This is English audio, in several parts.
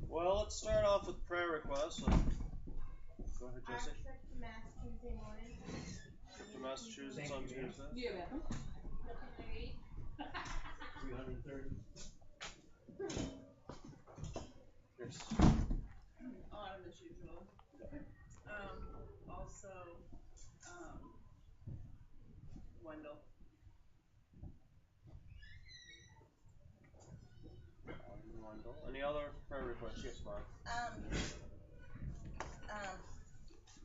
Well, let's start off with prayer requests. So, go ahead, Jesse. Trip to Mass Tuesday morning. Trip to Massachusetts on Tuesday. You're welcome. Nothing to eat. 330. Yes. Autumn as usual. Also, Wendell. Wendell. Any other prayer requests? Yes, Mark.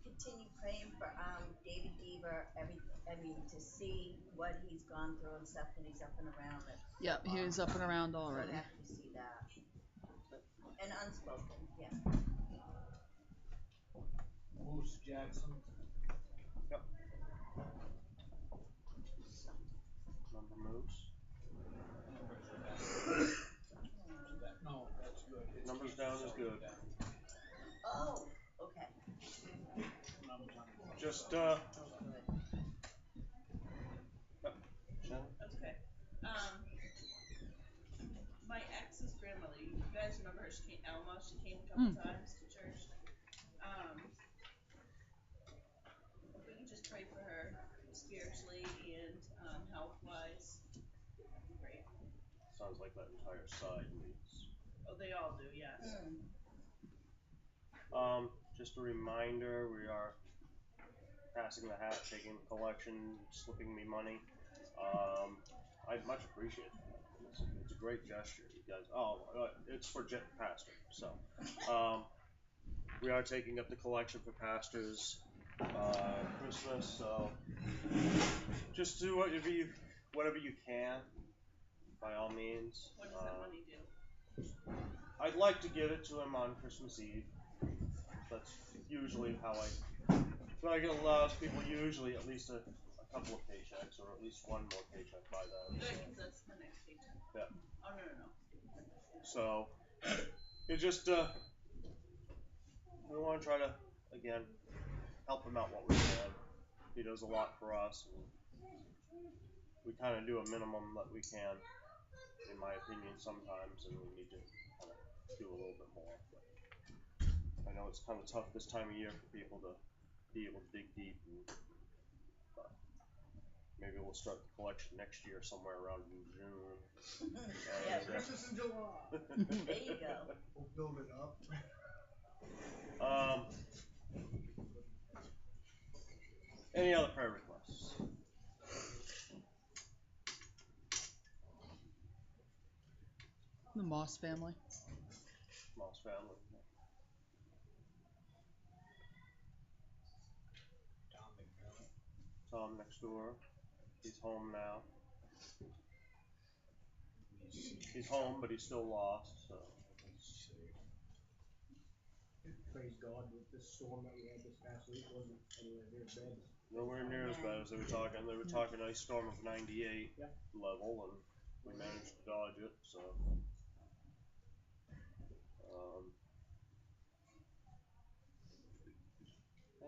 Continue praying for David Deaver. I mean, to see what he's gone through and stuff when he's up and around. Yep, he was up and around already. So happy to see that. And unspoken, yeah. Moose Jackson. Yep. Number moves. No, that's good. It's Numbers down is good. Oh, okay. Numbers on the Just Good. Yep. Shannon? That's okay. My ex's grandmother, you guys remember her? She came, Alma. She came a couple times to church. If we could just pray for her spiritually and health-wise, that'd be great. Sounds like that entire side needs. Oh, they all do, yes. Just a reminder, we are passing the hat, taking the collection, slipping me money. I'd much appreciate that. It's a great gesture, you guys. It's for pastor. So, we are taking up the collection for pastors Christmas. So, just do whatever you can, by all means. What does that money do? I'd like to give it to him on Christmas Eve. That's usually how I get a lot of people usually at least a couple of paychecks or at least one more paycheck by then. Good, because that's the next paycheck. Yeah. Oh, no. So, it just, we want to try to, again, help him out what we can. He does a lot for us, and we kind of do a minimum that we can, in my opinion, sometimes, and we need to kind of do a little bit more. But I know it's kind of tough this time of year for people to be able to dig deep, but maybe we'll start the collection next year somewhere around in June. Yeah, Christmas in July. there you go. We'll build it up. Any other prayer requests? The Moss family. Moss family. Tom next door. He's home now. He's home, but he's still lost. So. Praise God with this storm that we had this past week wasn't anywhere near as bad. Nowhere near as bad as they were talking. They were talking ice storm of 98 level, and we managed to dodge it. So,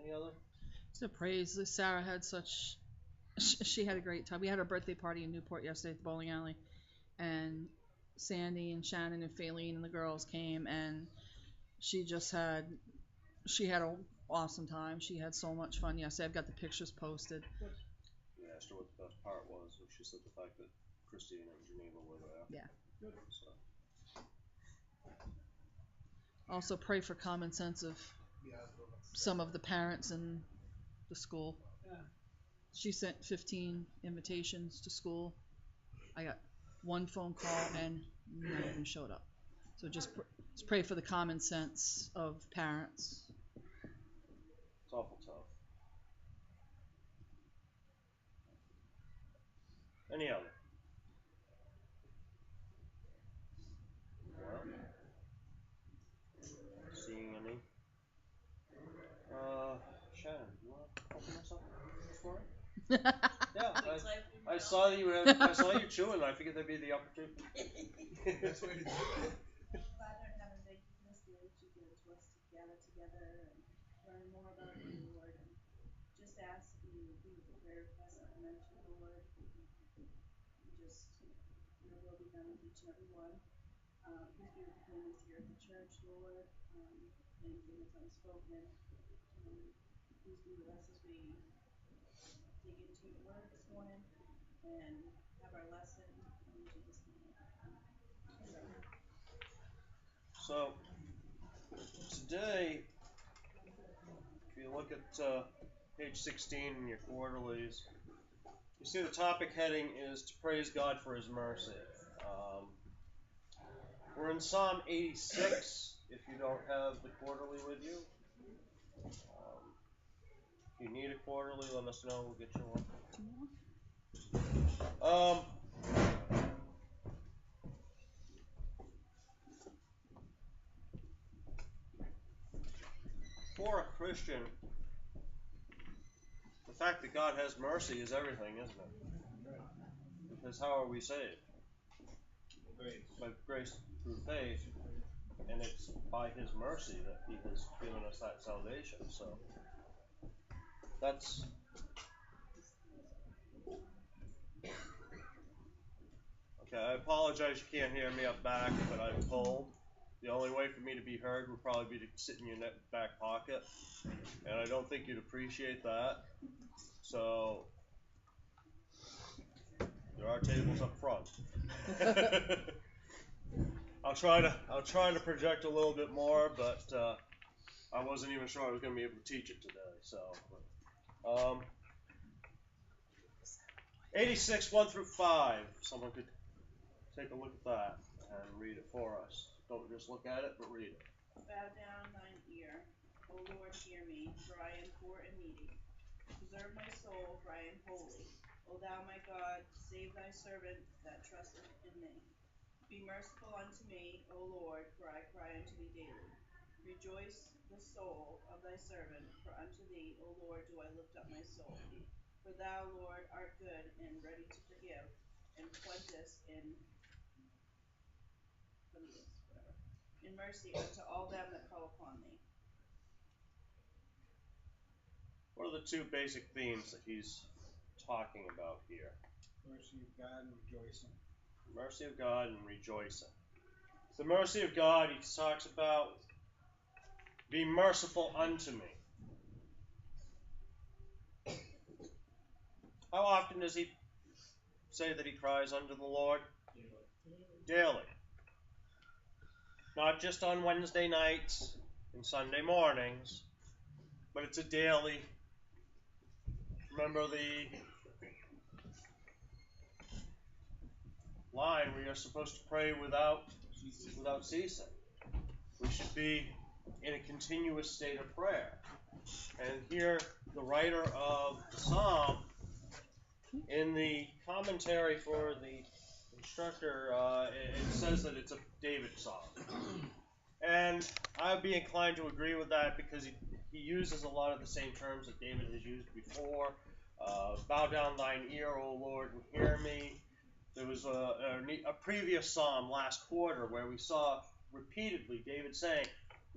any other? So praise. Sarah had such. She had a great time. We had our birthday party in Newport yesterday at the bowling alley, and Sandy and Shannon and Faylene and the girls came, and she had an awesome time. She had so much fun yesterday. I've got the pictures posted. We asked her what the best part was, and she said the fact that Christine and Geneva were there. Yeah. So. Also pray for common sense of some of the parents in the school. Yeah. She sent 15 invitations to school. I got one phone call and none of them showed up. So just pray for the common sense of parents. It's awful tough. Any other? Well, seeing any? Shannon, you want to open us up this morning? Yeah, I saw you. I saw you chewing. I figured there'd be the opportunity. That's what it is. Father in heaven, thank you for this day that you've given to us to gather together and learn more about you, Lord. And just ask you to be with the prayer requests that I mentioned, Lord. And just Your will be done with each and every one. Please be with the families here at the church, Lord. Anything that's unspoken. Please be with us as we dig into your word this morning and have our lesson in Jesus' name. So, today, if you look at page 16 in your quarterlies, you see the topic heading is to praise God for His mercy. We're in Psalm 86, if you don't have the quarterly with you. If you need a quarterly, let us know. We'll get you one. For a Christian, the fact that God has mercy is everything, isn't it? Because how are we saved? By grace through faith, and it's by His mercy that He has given us that salvation. So that's okay. I apologize you can't hear me up back, but I'm cold. The only way for me to be heard would probably be to sit in your back pocket, and I don't think you'd appreciate that. So there are tables up front. I'll try to project a little bit more, but I wasn't even sure I was going to be able to teach it today. So, 86 1 through 5. Someone could take a look at that and read it for us. Don't just look at it, but read it. Bow down thine ear, O Lord, hear me, for I am poor and needy. Preserve my soul, for I am holy. O thou my God, save thy servant that trusteth in thee. Be merciful unto me, O Lord, for I cry unto thee daily. Rejoice the soul of thy servant, for unto thee, O Lord, do I lift up my soul. For thou, Lord, art good and ready to forgive, and plenteous in mercy unto all them that call upon thee. What are the two basic themes that he's talking about here? Mercy of God and rejoicing. Mercy of God and rejoicing. The mercy of God, he talks about, be merciful unto me. How often does he say that he cries unto the Lord? Daily. Not just on Wednesday nights and Sunday mornings, but it's a daily. Remember the line, we are supposed to pray without ceasing. We should be in a continuous state of prayer. And here, the writer of the psalm, in the commentary for the instructor, it says that it's a David psalm. And I would be inclined to agree with that because he uses a lot of the same terms that David has used before. Bow down thine ear, O Lord, and hear me. There was a previous psalm last quarter where we saw repeatedly David saying,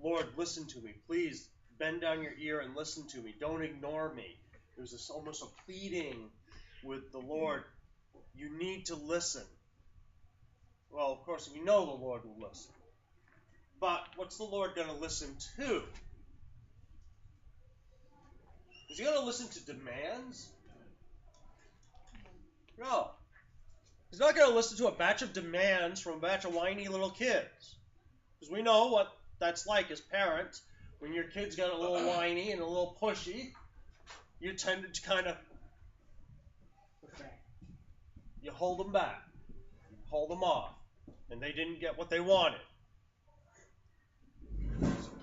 Lord, listen to me. Please bend down your ear and listen to me. Don't ignore me. There was almost a pleading with the Lord. You need to listen. Well, of course, we know the Lord will listen. But what's the Lord going to listen to? Is he going to listen to demands? No. He's not going to listen to a batch of demands from a batch of whiny little kids. Because we know what that's like as parents. When your kids get a little whiny and a little pushy, you tend to kind of... You hold them back. You hold them off. And they didn't get what they wanted.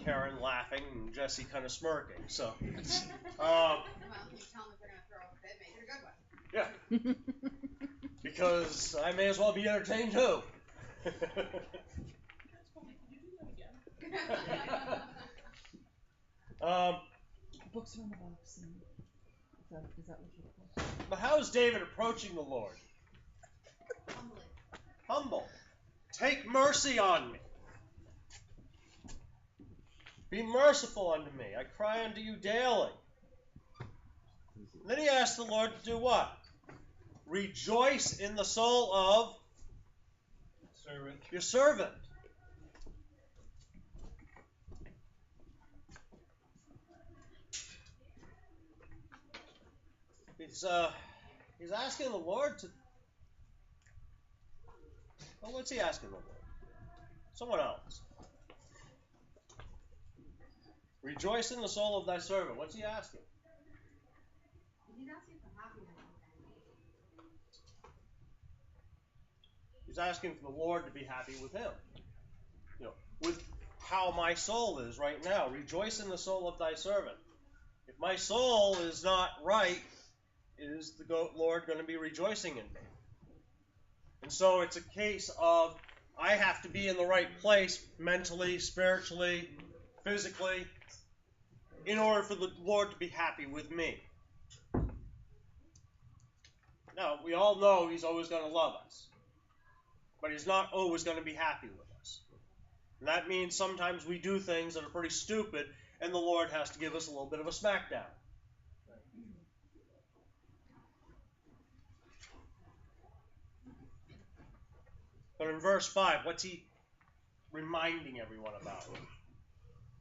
Karen laughing and Jesse kind of smirking. So, Well, you tell them if they're going to throw a fit, make it a good one. Yeah. Because I may as well be entertained too. That's funny. Could you do that again? Books are in the box. And is that what you're called? But how is David approaching the Lord? Humbly. Humble. Take mercy on me. Be merciful unto me. I cry unto you daily. And then he asks the Lord to do what? Rejoice in the soul of Servant. Your servant. He's asking the Lord to. Well, what's he asking the Lord? Someone else. Rejoice in the soul of thy servant. What's he asking? He's asking for happiness. He's asking for the Lord to be happy with him. With how my soul is right now. Rejoice in the soul of thy servant. If my soul is not right, is the Lord going to be rejoicing in me? And so it's a case of I have to be in the right place mentally, spiritually, physically, in order for the Lord to be happy with me. Now, we all know He's always going to love us, but He's not always going to be happy with us. And that means sometimes we do things that are pretty stupid, and the Lord has to give us a little bit of a smackdown. But in verse 5, what's He reminding everyone about?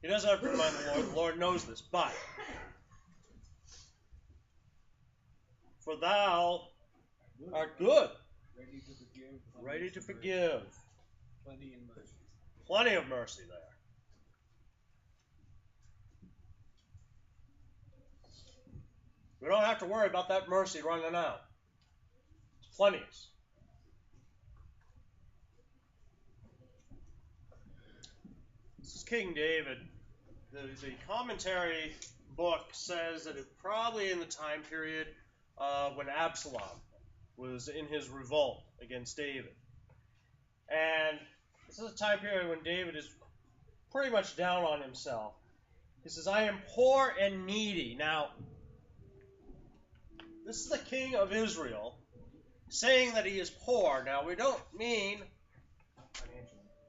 He doesn't have to remind the Lord. The Lord knows this. But, for thou art good, Ready to forgive. ready to forgive. Plenty in mercy. Plenty of mercy there. We don't have to worry about that mercy running out. It's plenteous. This is King David. The commentary book says that it probably in the time period when Absalom was in his revolt against David. And this is a time period when David is pretty much down on himself. He says, I am poor and needy. Now, this is the king of Israel saying that he is poor. Now, we don't mean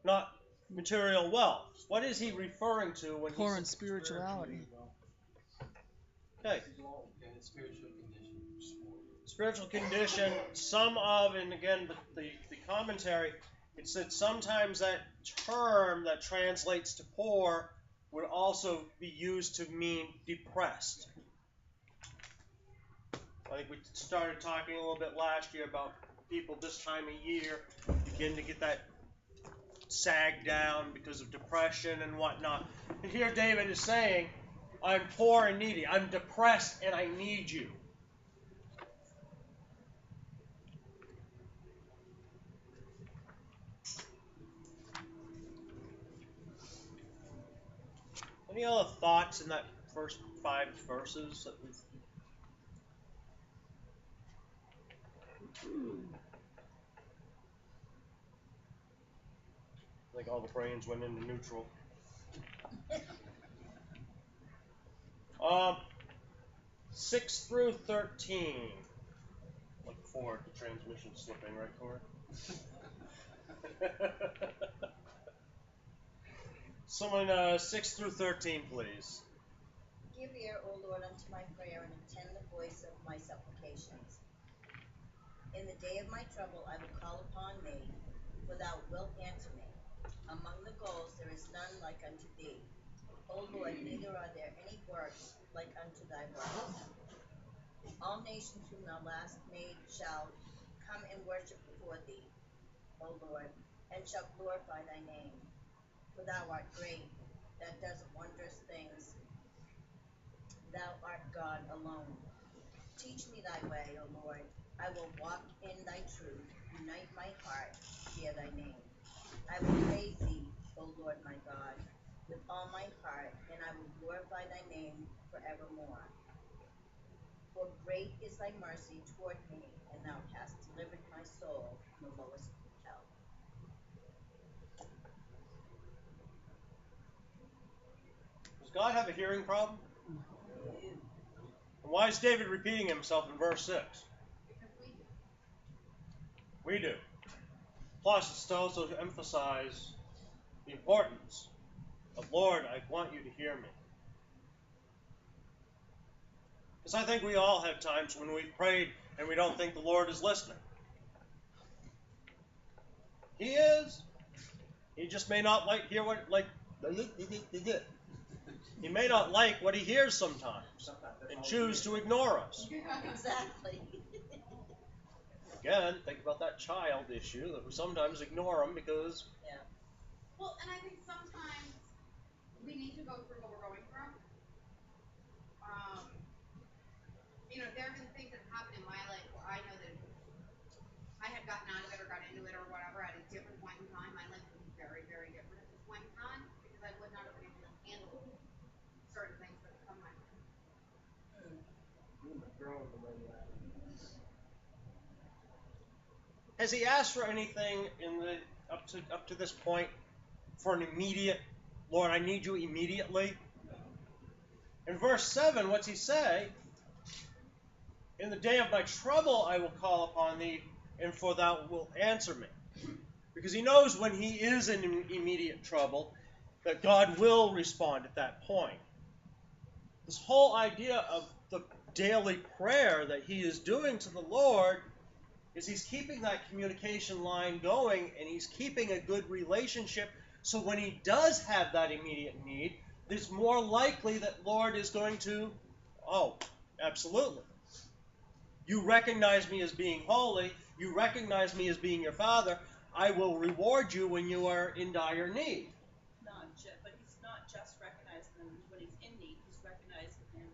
not material wealth. What is he referring to when Poor he in spirituality. Okay. And spiritual condition. Spiritual condition, some of, and again, the commentary, it said sometimes that term that translates to poor would also be used to mean depressed. I think we started talking a little bit last year about people this time of year begin to get that sag down because of depression and whatnot. And here David is saying, I'm poor and needy. I'm depressed and I need you. Any other thoughts in that first 5 verses that we've... I think all the brains went into neutral. 6 through 13. Look forward to transmission slipping, right, Corey? Someone, 6 through 13, please. Give ear, O Lord, unto my prayer, and attend the voice of my supplications. In the day of my trouble I will call upon thee, for thou wilt answer me. Among the goals there is none like unto thee. O Lord, neither are there any works like unto thy works. All nations whom thou last made shall come and worship before thee, O Lord, and shall glorify thy name. For thou art great, that doest wondrous things. Thou art God alone. Teach me thy way, O Lord. I will walk in thy truth. Unite my heart, fear thy name. I will praise thee, O Lord my God, with all my heart, and I will glorify thy name forevermore. For great is thy mercy toward me, and thou hast delivered my soul from the lowest hell. Does God have a hearing problem? And why is David repeating himself in verse 6? Because We do. Plus, it's to also emphasize the importance of, Lord, I want you to hear me. Because I think we all have times when we've prayed and we don't think the Lord is listening. He is. He just may not hear what he may not like what he hears sometimes and choose to ignore us. Exactly. Again, think about that child issue that we sometimes ignore them because Well, and I think sometimes we need to go through what we're going through. There have been things that have happened in my life where I know that if I had gotten out of it or got into it or whatever at a different point in time, my life would be very, very different at this point in time because I would not have been able to handle certain things that have come my way. You wouldn't have grown the way you have. has he asked for anything in the up to this point for an immediate, Lord, I need you immediately? In verse 7, what's he say? In the day of my trouble I will call upon thee, and for thou wilt answer me. Because he knows when he is in immediate trouble, that God will respond at that point. This whole idea of the daily prayer that he is doing to the Lord is he's keeping that communication line going, and he's keeping a good relationship, so when he does have that immediate need, it's more likely that Lord is going to, absolutely. You recognize me as being holy. You recognize me as being your Father. I will reward you when you are in dire need. But he's not just recognizing him when he's in need. He's recognizing him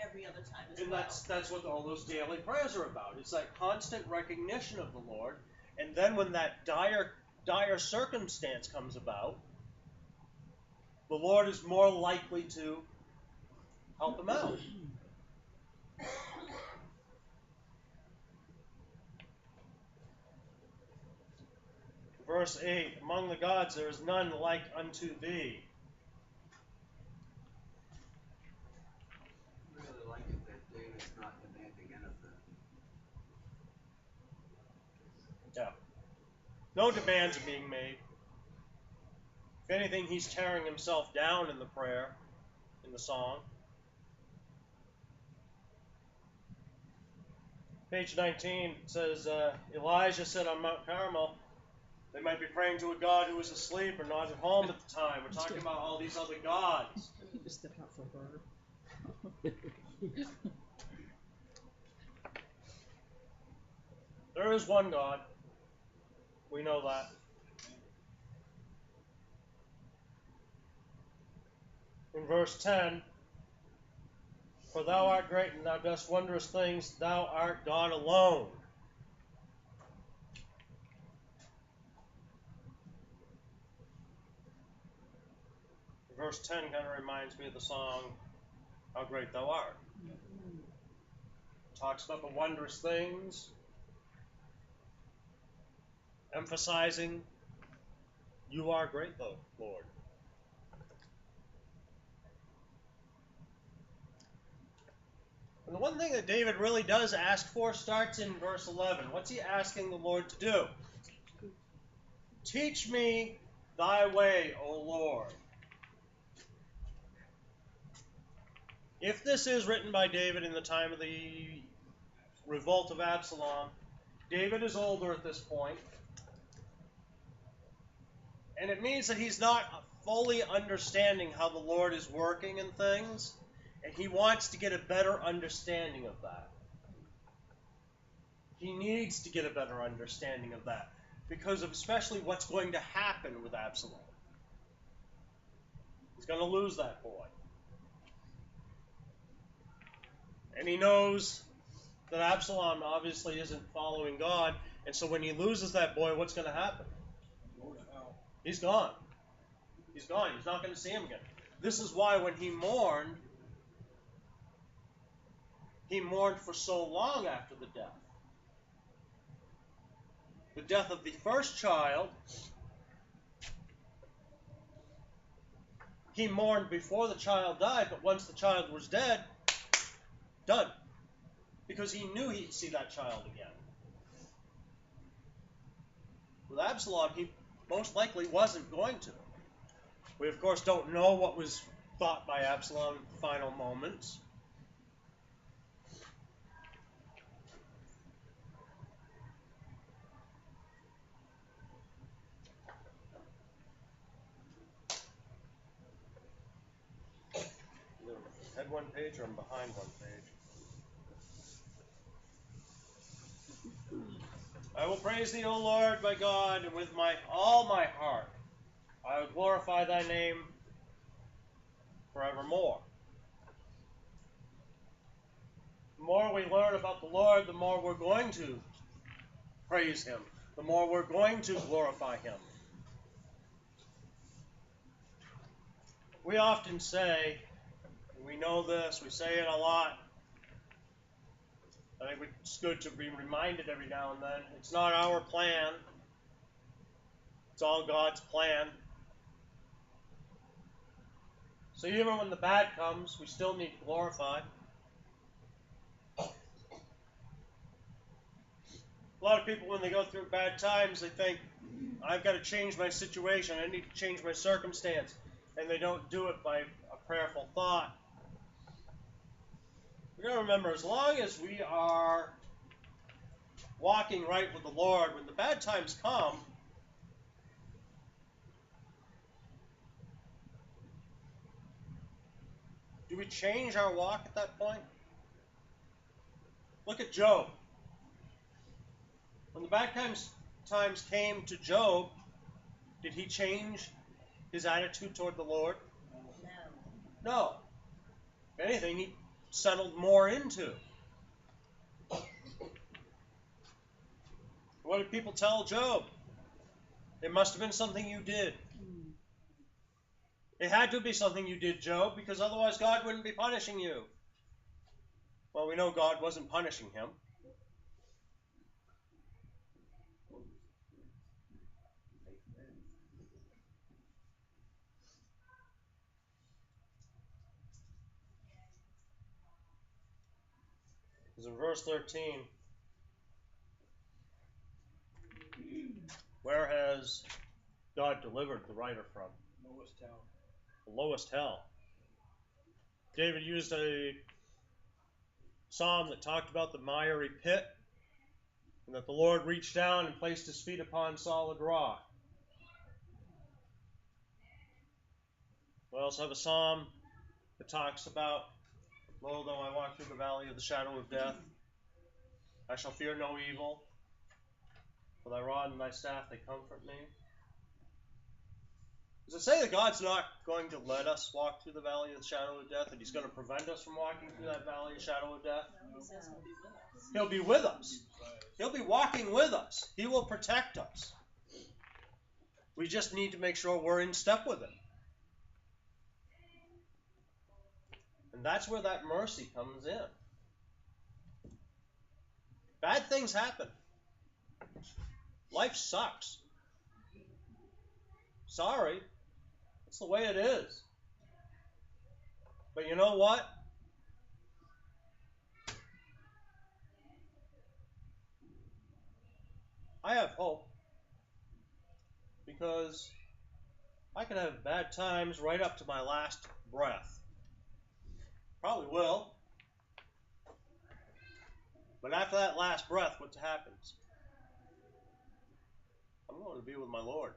every other time as well. And that's what all those daily prayers are about. It's that constant recognition of the Lord. And then when that dire circumstance comes about, the Lord is more likely to help him out. Verse 8, among the gods there is none like unto thee. I really like it that David's not demanding anything. Yeah. No demands are being made. If anything, he's tearing himself down in the prayer, in the song. Page 19 says, Elijah said on Mount Carmel, they might be praying to a God who was asleep or not at home at the time. We're talking about all these other gods. Just step out for her. There is one God. We know that. In verse 10, for thou art great and thou dost wondrous things, thou art God alone. Verse 10 kind of reminds me of the song, How Great Thou Art. Talks about the wondrous things, emphasizing, you are great, though, Lord. And the one thing that David really does ask for starts in verse 11. What's he asking the Lord to do? Teach me thy way, O Lord. If this is written by David in the time of the revolt of Absalom, David is older at this point, and it means that he's not fully understanding how the Lord is working in things, and he wants to get a better understanding of that. He needs to get a better understanding of that because of especially what's going to happen with Absalom. He's going to lose that boy. And he knows that Absalom obviously isn't following God, and so when he loses that boy, what's going to happen? He's gone. He's gone. He's not going to see him again. This is why when he mourned for so long after the death. The death of the first child, he mourned before the child died, but once the child was dead, done. Because he knew he'd see that child again. With Absalom, he most likely wasn't going to. We, of course, don't know what was thought by Absalom in the final moments. ahead one page or I'm behind one page? I will praise thee, O Lord, my God, and with all my heart I will glorify thy name forevermore. The more we learn about the Lord, the more we're going to praise him, the more we're going to glorify him. We often say, and we know this, we say it a lot, I think it's good to be reminded every now and then, it's not our plan, it's all God's plan. So even when the bad comes, we still need to glorify. A lot of people, when they go through bad times, they think, I've got to change my situation, I need to change my circumstance, and they don't do it by a prayerful thought. We've got to remember, as long as we are walking right with the Lord, when the bad times come, do we change our walk at that point? Look at Job. When the bad times came to Job, did he change his attitude toward the Lord? No. No. If anything, he settled more into. What did people tell Job? It must have been something you did. It had to be something you did, Job, because otherwise God wouldn't be punishing you. Well, we know God wasn't punishing him. Because in verse 13, where has God delivered the writer from? Lowest hell. The lowest hell. David used a psalm that talked about the miry pit, and that the Lord reached down and placed his feet upon solid rock. We also have a psalm that talks about, lo, though I walk through the valley of the shadow of death, I shall fear no evil, for thy rod and thy staff, they comfort me. Does it say that God's not going to let us walk through the valley of the shadow of death, that he's going to prevent us from walking through that valley of shadow of death? He'll be with us. He'll be walking with us. He will protect us. We just need to make sure we're in step with him. And that's where that mercy comes in. Bad things happen. Life sucks. Sorry. That's the way it is. But you know what? I have hope. Because I can have bad times right up to my last breath. Probably will. But after that last breath, what happens? I'm going to be with my Lord.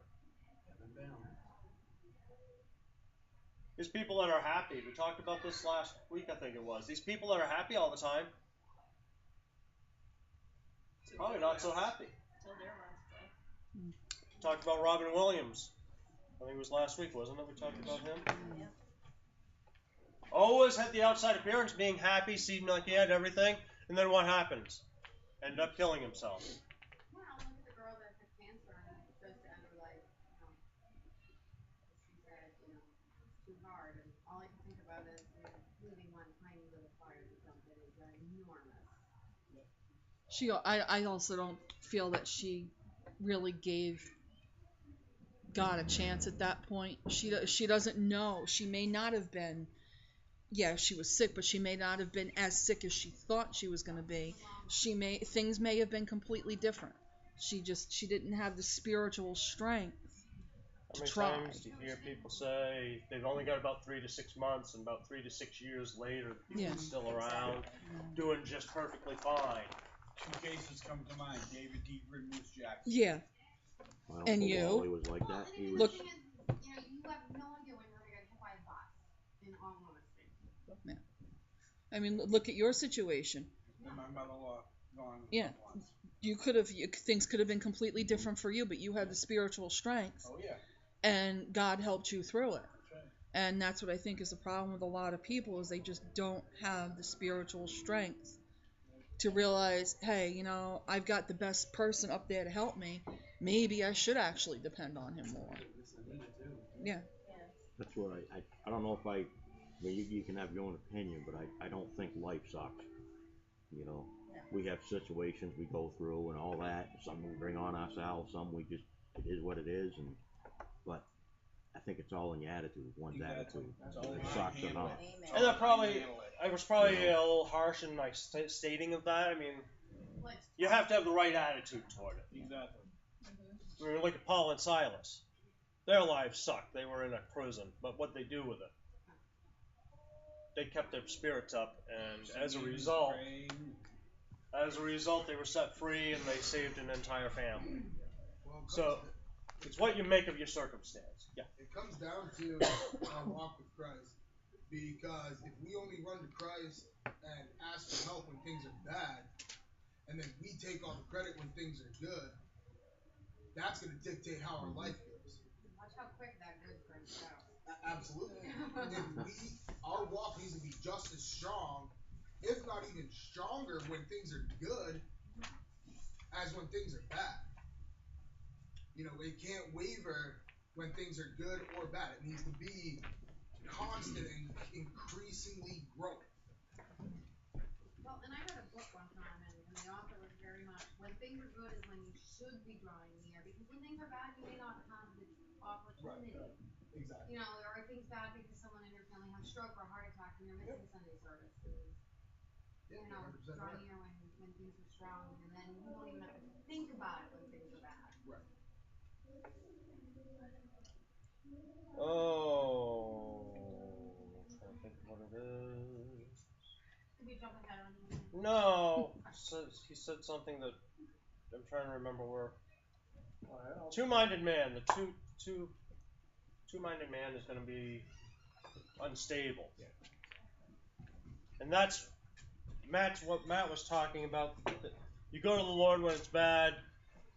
These people that are happy, we talked about this last week, I think it was. These people that are happy all the time, probably not so happy. Talked about Robin Williams. I think it was last week, wasn't it? We talked about him. Yeah. Always had the outside appearance, being happy, seemed like he had everything, and then what happens? Ended up killing himself. Well, look at the girl that had cancer and chose to end her life. She said, it's too hard, and all I can think about is leaving one tiny little fire to jump in is enormous. I also don't feel that she really gave God a chance at that point. She doesn't know. She may not have been. Yeah, she was sick, but she may not have been as sick as she thought she was going to be. Things may have been completely different. She didn't have the spiritual strength to try. How many times do you hear people say they've only got about 3 to 6 months, and about 3 to 6 years later, people are still around, doing just perfectly fine? Two cases come to mind: David Deaver and Moose Jackson. Yeah. Well, And Uncle you? Wally was like that. He was. Look. You have no idea when you're going to get hit by a bus, in all honesty. I mean, look at your situation. And my mother-in-law gone Yeah. once. Things could have been completely different for you, but you had the spiritual strength, Oh yeah. and God helped you through it. That's right. And that's what I think is the problem with a lot of people, is they just don't have the spiritual strength to realize, hey, I've got the best person up there to help me. Maybe I should actually depend on him more. Yeah. That's what I don't know if I mean, you can have your own opinion, but I don't think life sucks. You know, we have situations we go through and all that. Some we bring on ourselves, some we just, it is what it is. But I think it's all in your attitude, one's Exactly. attitude. That's all If it I sucks or handle not. Amen. And that probably, Handle it. I was probably You know. a little harsh in my stating of that. I mean, Like, you have to have the right attitude toward it. Exactly. I mean, look at Paul and Silas. Their lives sucked. They were in a prison, but what they do with it? They kept their spirits up, and as a result, they were set free, and they saved an entire family. Well, So, it's what you make of your circumstance. Yeah. it comes down to our walk with Christ. Because if we only run to Christ and ask for help when things are bad, and then we take all the credit when things are good, that's going to dictate how our life goes. watch how quick that good turns out. Absolutely. Our walk needs to be just as strong, if not even stronger, when things are good, as when things are bad. It can't waver when things are good or bad. It needs to be constant and increasingly growing. Well, and I read a book one time, and the author was very much, when things are good is when you should be drawing near, because when things are bad, you may not have the opportunity. Right. Exactly. Or are things bad because someone in your family has a stroke or a heart attack and you're missing Sunday services? Yeah, Draw 100% right. near when things are strong, and then you won't even have to think about it when things are bad. Right. Oh, I'm trying to think of what it is. Did we jump ahead on anything? No, he said something that I'm trying to remember where. Two-minded man. The two-minded man is going to be unstable, and that's what Matt was talking about. You go to the Lord when it's bad.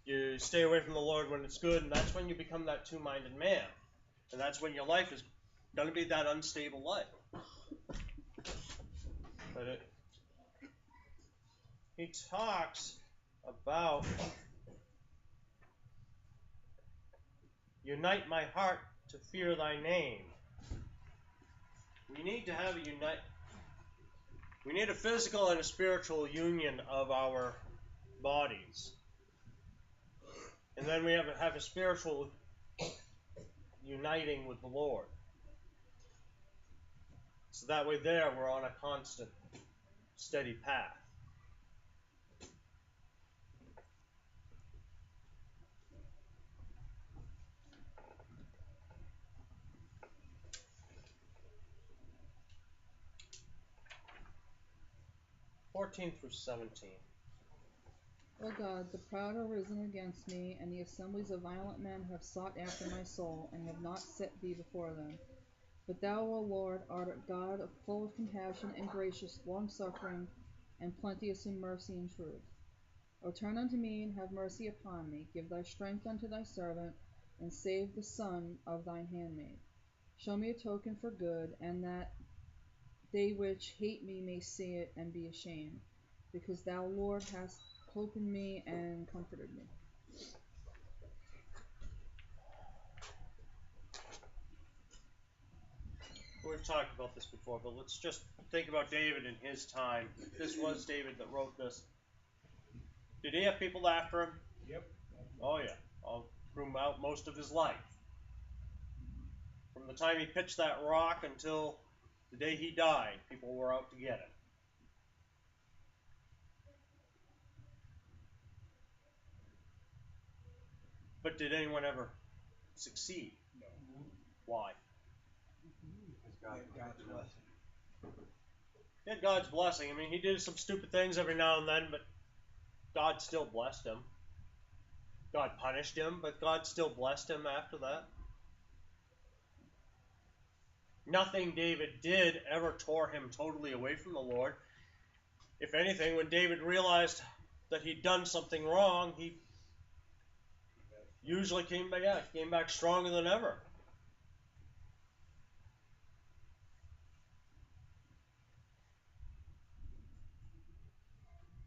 You stay away from the Lord when it's good, and that's when you become that two-minded man, and that's when your life is going to be that unstable life. But he talks about unite my heart to fear thy name. We need to have we need a physical and a spiritual union of our bodies. And then we have a spiritual uniting with the Lord. So that way there we're on a constant, steady path. (14 through 17). O God, the proud are risen against me, and the assemblies of violent men have sought after my soul, and have not set thee before them. But thou, O Lord, art a God full of compassion and gracious, long-suffering, and plenteous in mercy and truth. O turn unto me, and have mercy upon me. Give thy strength unto thy servant, and save the son of thine handmaid. Show me a token for good, and that they which hate me may see it and be ashamed, because thou, Lord, hast hope in me and comforted me. We've talked about this before, but let's just think about David in his time. This was David that wrote this. Did he have people after him? Yep. Oh yeah, all throughout most of his life. From the time he pitched that rock until the day he died, people were out to get him. But did anyone ever succeed? No. Why? God's blessing. He had God's blessing. I mean, he did some stupid things every now and then, but God still blessed him. God punished him, but God still blessed him after that. Nothing David did ever tore him totally away from the Lord. If anything, when David realized that he'd done something wrong, he usually came back stronger than ever.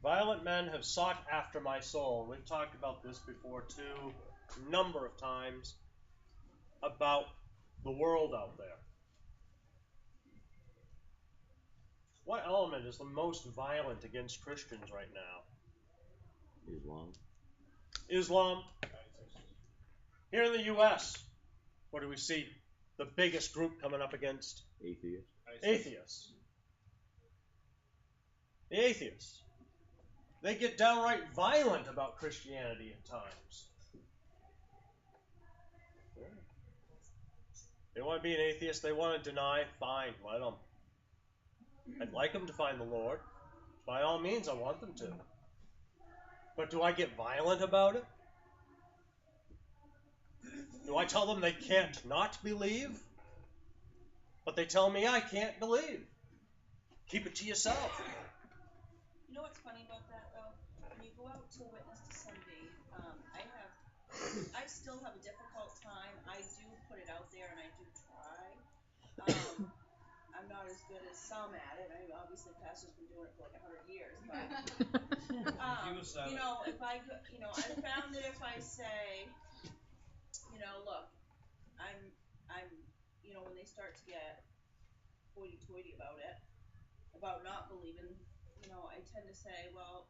Violent men have sought after my soul. We've talked about this before too, a number of times, about the world out there. What element is the most violent against Christians right now? Islam. Here in the U.S., what do we see? The biggest group coming up against? Atheists. The atheists. They get downright violent about Christianity at times. They want to be an atheist, they want to deny, fine, let them. I'd like them to find the Lord. By all means, I want them to. But do I get violent about it? Do I tell them they can't not believe? But they tell me I can't believe. Keep it to yourself. You know what's funny about that, though? When you go out to witness to somebody, I still have a difficult time. I do put it out there and I do try. I'm not as good as some at it. I mean, obviously, Pastor's been doing it for like 100 years, but you know, if I found that if I say, look, I'm, when they start to get hoity-toity about it, about not believing, I tend to say, well,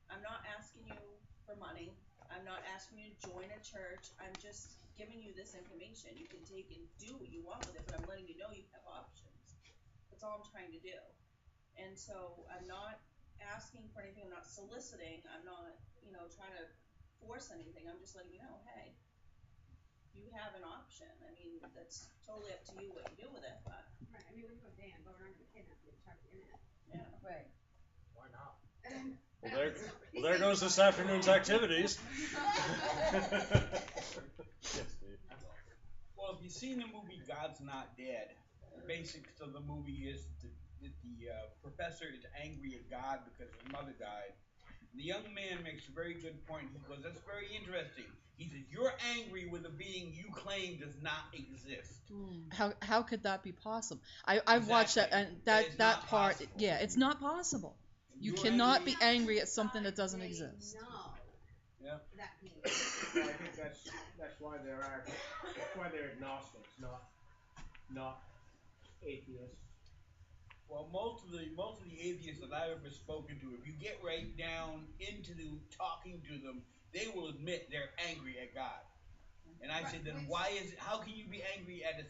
I'm not asking you for money. I'm not asking you to join a church. I'm just giving you this information. You can take and do what you want with it, but I'm letting you know you have options. That's all I'm trying to do. And so I'm not asking for anything. I'm not soliciting. I'm not, trying to force anything. I'm just letting you know, hey, you have an option. I mean, that's totally up to you what you do with it. But Right. I mean, when you go Dan, but we're not going to kidnap you and chuck you in it. Yeah. Right. Why not? Well, there goes this afternoon's activities. Yes, Steve. Well, if you've seen the movie God's Not Dead, the basics of the movie is that the professor is angry at God because his mother died. The young man makes a very good point. He goes, that's very interesting. He says, you're angry with a being you claim does not exist. How could that be possible? I've watched that, and that part, possible. yeah, it's not possible. You cannot be angry at something that doesn't exist. No. Yeah. That means. Well, I think that's why they're agnostics, not atheists. Well, most of the atheists that I've ever spoken to, if you get right down into talking to them, they will admit they're angry at God. And I said, then how can you be angry at a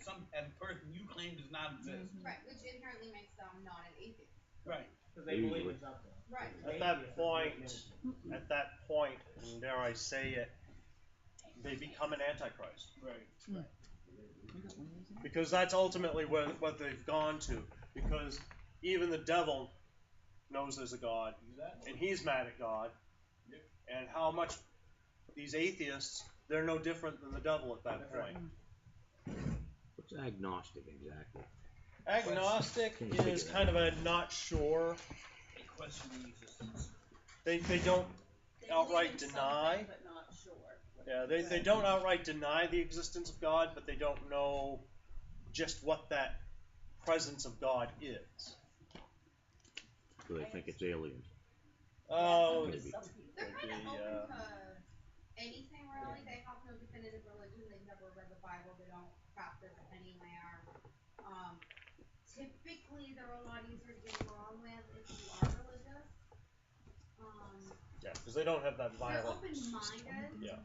person you claim does not exist? Right, which inherently makes them not an atheist. Right. Because they believe it's up there. Right. At that point, and dare I say it, they become an antichrist. Right. Because that's ultimately what they've gone to. Because even the devil knows there's a God, and he's mad at God. Yep. And how much these atheists, they're no different than the devil at that point. What's agnostic exactly? Agnostic is kind of a not sure. They question the existence. They don't They outright believe in deny. something, but not sure. Yeah, they don't outright deny the existence of God, but they don't know just what that presence of God is. So they think it's aliens. Oh, Maybe. They're kind of open to anything, really. They have no definitive religion. They've never read the Bible. They don't practice anywhere. Typically, they're a lot easier to get along with if you are religious. yeah, because they don't have that They're violence. open-minded. Yeah.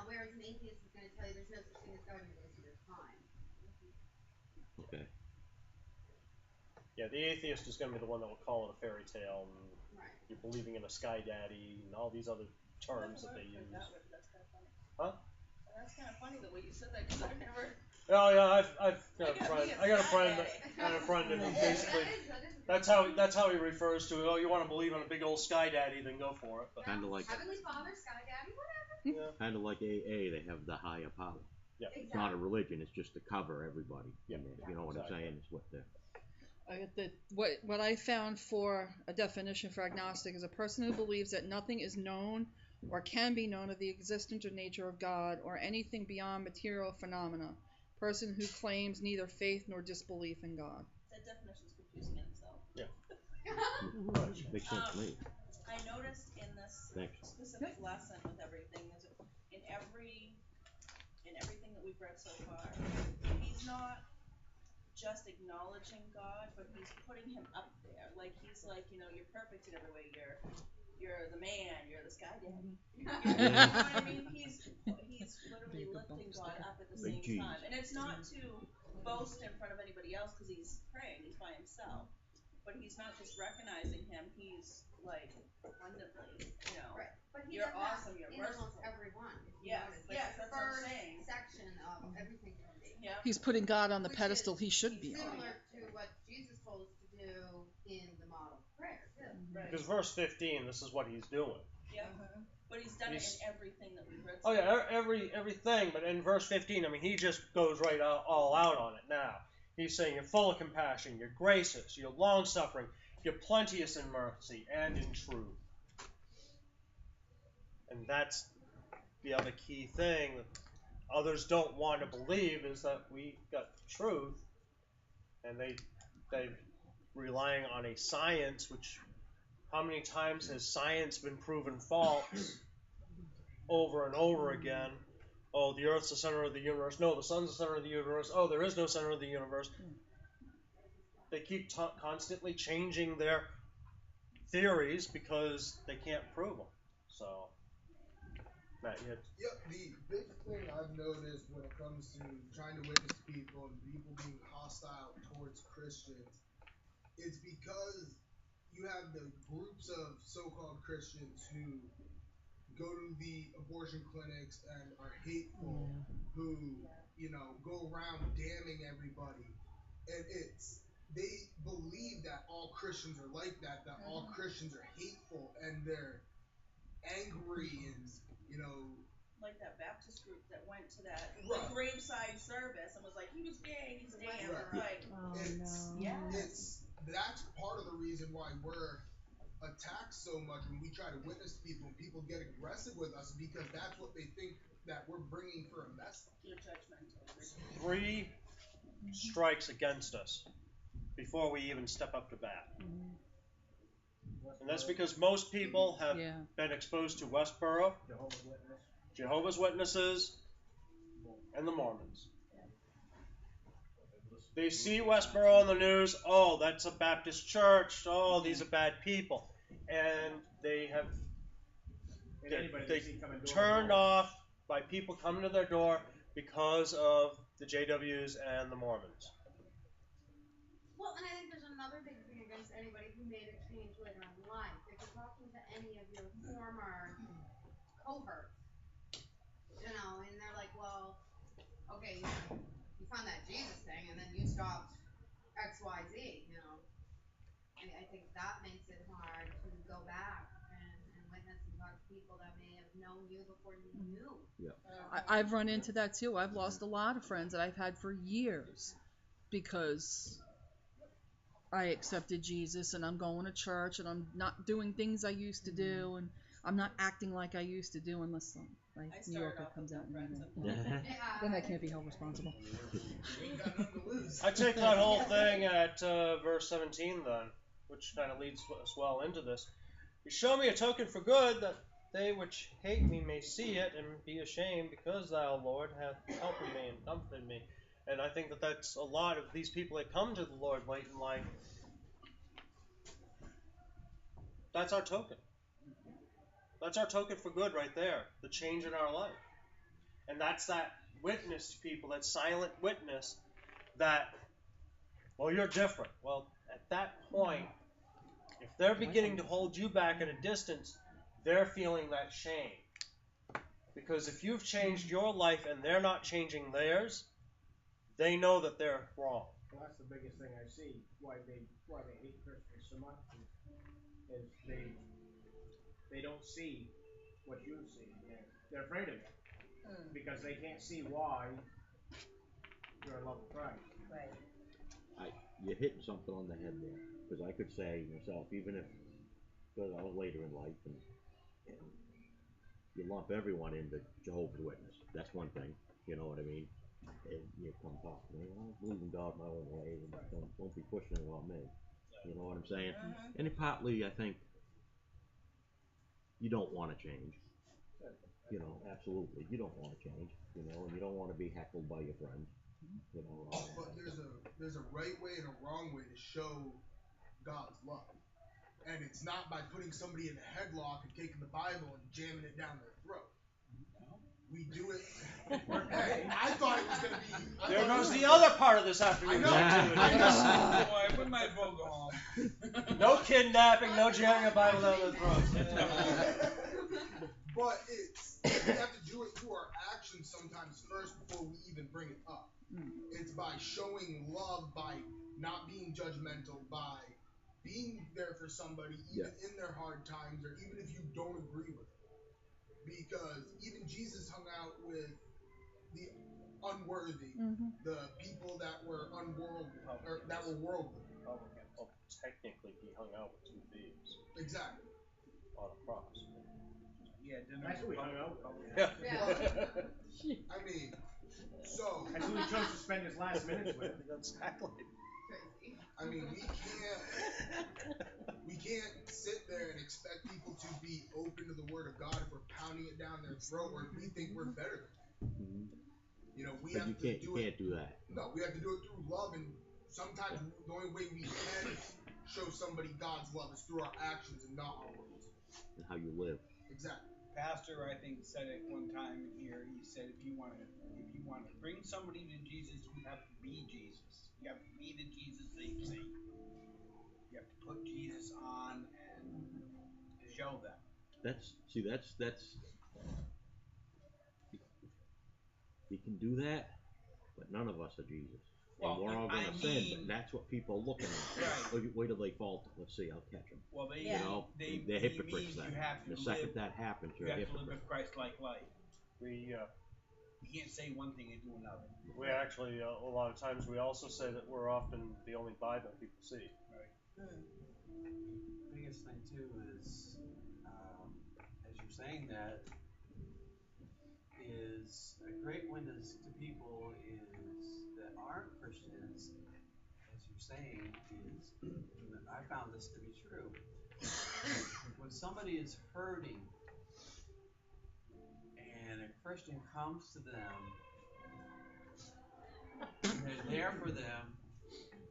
Whereas an atheist is going to tell you there's no such thing as God and you're wasting your time. Okay. Yeah, the atheist is going to be the one that will call it a fairy tale, and Right. you're believing in a sky daddy, and all these other terms that they use. That's kind of funny. Huh? That's kind of funny the way you said that, because I've never. Oh yeah, I've got a friend. I got a friend that basically that's how he refers to it. Oh, you want to believe in a big old sky daddy, then go for it. But, Kind of like Heavenly Father, Sky Daddy, whatever. yeah. Kind of like AA, they have the higher power. Yeah. It's not a religion. It's just to cover everybody. Yeah. You know what Exactly. I'm saying? It's what the What I found for a definition for agnostic is a person who believes that nothing is known or can be known of the existence or nature of God or anything beyond material phenomena. Person who claims neither faith nor disbelief in God. That definition's confusing in itself. makes sense to me. I noticed in this Thanks. specific lesson with everything is in everything that we've read so far, he's not just acknowledging God, but he's putting him up there. Like he's like, you're perfect in every way. You're the man. You're the sky daddy. You know what I mean? He's literally lifting God up at the same time, and it's not to boast in front of anybody else because he's praying. He's by himself, but he's not just recognizing him. He's like abundantly, Right. But he you're does awesome. that You're in merciful. almost every one. If you Yes, notice. Like yes, the that's what I'm first saying. section of everything from me. Yeah. He's putting God on the Which pedestal is he should be on. Similar to what Jesus told us to do in the model prayer too. Right. Because verse 15, this is what he's doing. Yeah. But he's done it in everything that we've read. Oh yeah, everything. But in verse 15, I mean, he just goes right all out on it now. He's saying you're full of compassion, you're gracious, you're long-suffering, you're plenteous in mercy and in truth. And that's the other key thing that others don't want to believe is that we got truth, and they're relying on a science, which how many times has science been proven false over and over again? Oh, the Earth's the center of the universe. No, the sun's the center of the universe. Oh, there is no center of the universe. They keep constantly changing their theories because they can't prove them. So, Matt, you had... Yeah, the big thing I've noticed when it comes to trying to witness to people and people being hostile towards Christians, it's because you have the groups of so-called Christians who go to the abortion clinics and are hateful, who, go around damning everybody. And they believe that all Christians are like that all Christians are hateful and they're angry and, like that Baptist group that went to that Right. graveside service and was like, he was gay, he's damned. Right. Like, that's part of the reason why we're attacked so much when we try to witness to people and people get aggressive with us because that's what they think that we're bringing for a message. You're judgmental. 3 strikes against us before we even step up to bat. And that's because most people have been exposed to Westboro, Jehovah's Witnesses, and the Mormons. They see Westboro on the news, oh, that's a Baptist church, oh, these are bad people. And they're turned off by people coming to their door because of the JWs and the Mormons. Well, and I think there's another big thing against anybody who made a change later in life. If you're talking to any of your former cohorts, and they're like, well, okay, you found that Jesus thing, and then you stopped X, Y, Z, I think that makes it hard to go back and witness and talk to people that may have known you before you knew. Yeah. I've run into that too. I've lost a lot of friends that I've had for years because I accepted Jesus and I'm going to church and I'm not doing things I used to do and I'm not acting like I used to do unless New Yorker comes out and then I can't be held responsible. I take that whole thing at verse 17 then, which kind of leads us well into this. You show me a token for good, that they which hate me may see it and be ashamed, because thou, Lord, hast helped me and comforted me. And I think that that's a lot of these people that come to the Lord late in life. That's our token. That's our token for good right there, the change in our life. And that's that witness to people, that silent witness that, well, you're different. Well, at that point, if they're beginning to hold you back at a distance, they're feeling that shame. Because if you've changed your life and they're not changing theirs, they know that they're wrong. Well, that's the biggest thing I see why they hate Christians so much is they don't see what you see. They're afraid of it. because they can't see why you're in love with Christ. Right. You're hitting something on the head there. Because I could say myself, even if, because I was later in life, and you lump everyone into Jehovah's Witness. That's one thing. You know what I mean? And you come talk to me, I believe in God my own way, and don't be pushing it on me. You know what I'm saying? And partly, I think, you don't want to change. You know, absolutely, you don't want to change. You know, and you don't want to be heckled by your friends. You know. But there's a right way and a wrong way to show God's love, and it's not by putting somebody in a headlock and taking the Bible and jamming it down their throat. We do it. Hey, I thought it was gonna be. There goes the other part of this afternoon. Boy, we might as well go home. No kidnapping, no jamming a Bible down their throats. But we have to do it through our actions sometimes first before we even bring it up. It's by showing love, by not being judgmental, by being there for somebody even in their hard times, or even if you don't agree with them. Because even Jesus hung out with the unworthy, the people that were unworldly, or that were worldly. Oh, technically, he hung out with two thieves. Exactly. On a cross. Yeah, That's who we hung out with. Yeah. I mean, so. That's who he chose to spend his last minutes with. Exactly. I mean, we can't sit there and expect people to be open to the Word of God if we're pounding it down their throat, or if we think we're better than them. You know, we have to do it. You can't do that. No, we have to do it through love, and sometimes the only way we can show somebody God's love is through our actions and not our words. And how you live. Exactly. Pastor, I think, said it one time in here. He said, if you want to bring somebody to Jesus, you have to be Jesus. You have to be the Jesus they see. You have to put Jesus on and show them. That's you can do that, but none of us are Jesus. Well, and we're all going to sin, mean, but that's what people are looking at. Right. Wait till they falter. Let's see, I'll catch them. Well, they're hypocrites then. The second that happens, you're a hypocrite. You have to live a Christ-like life. You can't say one thing and do another. We actually, a lot of times, we also say that we're often the only Bible people see. Right. The biggest thing too is, as you're saying that, is a great witness to people is that aren't Christians, as you're saying, is, and I found this to be true, when somebody is hurting and a Christian comes to them and they're there for them,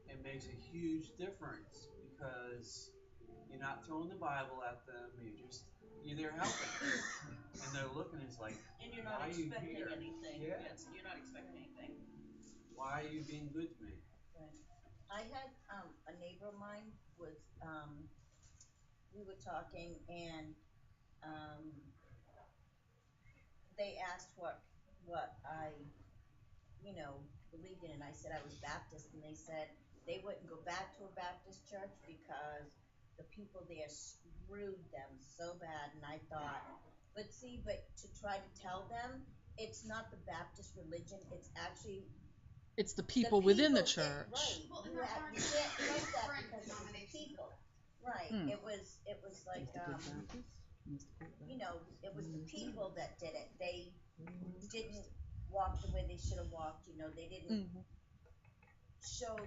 it makes a huge difference, because you're not throwing the Bible at them, you're there helping. And they're looking, it's like, and you're not why expecting are you here? anything. Yeah. Yes, you're not expecting anything. Why are you being good to me? Right. I had a neighbor of mine was we were talking, and they asked what I believed in, and I said I was Baptist, and they said they wouldn't go back to a Baptist church because the people there screwed them so bad. And I thought, but to try to tell them it's not the Baptist religion, it's actually it's the people within the church. Right. Well, You can't like that because it's the people. Right. It was like it was the people that did it. They didn't walk the way they should have walked. They didn't show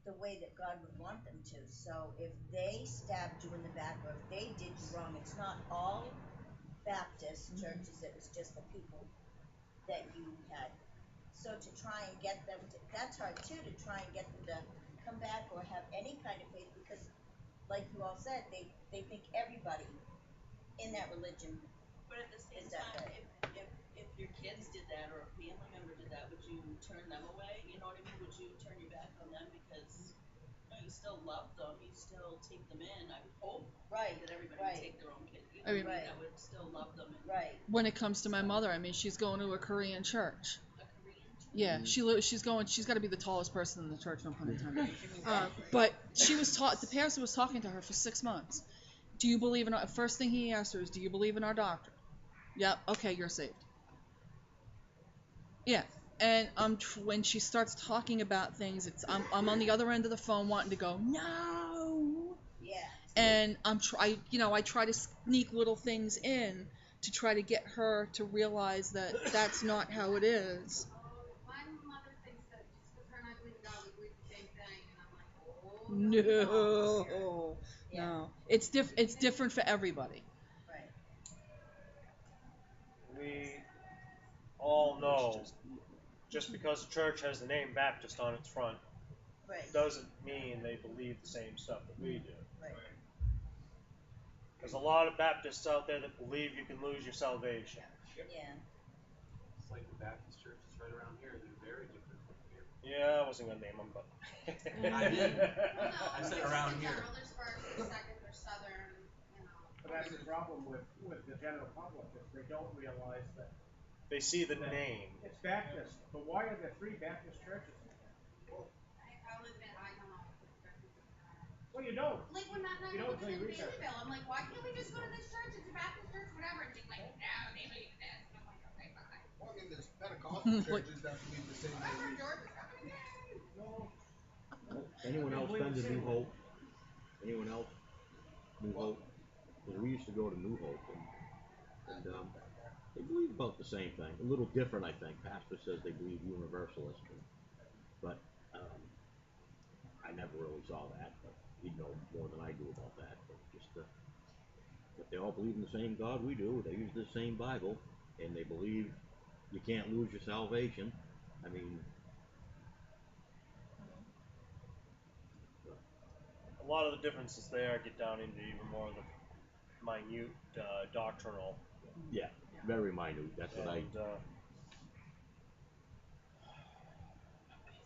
the way that God would want them to. So if they stabbed you in the back, or if they did you wrong, it's not all Baptist churches. It was just the people that you had. So to try and get them to, that's hard too, to try and get them to come back or have any kind of faith, because like you all said, they think everybody in that religion. But at the same is that time, way. if your kids did that, or a family member did that, would you turn them away? You know what I mean? Would you turn your back on them because you still love them, you still take them in? I would hope that everybody would take their own kids. I mean, that would still love them. When it comes to my mother, I mean, she's going to a Korean church. A Korean church? Yeah, she's got to be the tallest person in the church, no pun intended. But she was the pastor was talking to her for 6 months. Do you believe in first thing he asked her is, do you believe in our doctor? Yep. Okay, you're saved. Yeah. And when she starts talking about things, I'm on the other end of the phone wanting to go no. Yeah. And I try to sneak little things in to try to get her to realize that that's not how it is. My mother thinks that just because her and I believe in God, we believe the same thing, and I'm like, oh. No. It's different for everybody. Right. We all know just because a church has the name Baptist on its front Right. doesn't mean they believe the same stuff that we do. Right. There's a lot of Baptists out there that believe you can lose your salvation. Yeah. It's like the Baptist churches right around here. They're very different from here. Yeah, I wasn't gonna name them, but I did. Well, no, I said just around in here. general, there's first, there's second, there's southern, But that's the problem with the general public, is they don't realize that they see the name. it's Baptist, but why are there 3 Baptist churches in town? I'll admit, I don't know. Well, you don't. Like when Matt and I You were don't living in until you research it. Baileyville, I'm like, why can't we just go to this church? It's a Baptist church, whatever. And she's like, no, they believe in this. And I'm like, okay, bye. Well, I mean, there's Pentecostal churches that believe the same Whatever, way. George is coming again. No. Anyone else been to New Hope? Anyone else? New Hope? Because we used to go to New Hope, and they believe about the same thing. A little different, I think. Pastor says they believe universalist, but I never really saw that. But he'd know more than I do about that. But they all believe in the same God we do. They use the same Bible, and they believe you can't lose your salvation. I mean, A lot of the differences there get down into even more of the minute doctrinal. yeah, very minute. That's what I. I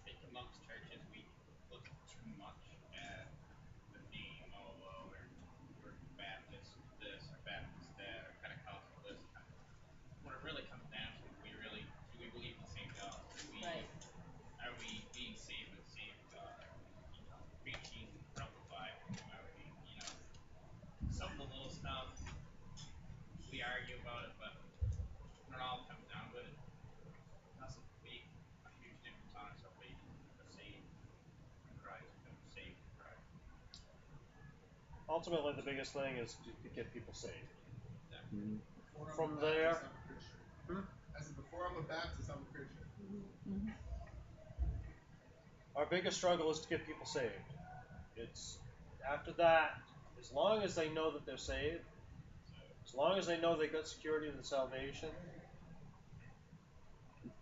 think amongst churches we look too much at the name. Oh well, we're Baptist this or Baptist that or Pentecostal this. When it really comes down to it, do we believe in the same God? Right. Are we being saved with the same God? Preaching from the Bible? Are we, some of the little stuff we argue about it, but when it all comes down to it, it doesn't make a huge difference on our salvation. We're saved in Christ, we're saved in Christ. Ultimately, the biggest thing is to get people saved. Mm-hmm. From there, I said, before I'm a Baptist, I'm a Christian. Mm-hmm. our biggest struggle is to get people saved. It's after that, as long as they know that they're saved, as long as they know they got security in the salvation,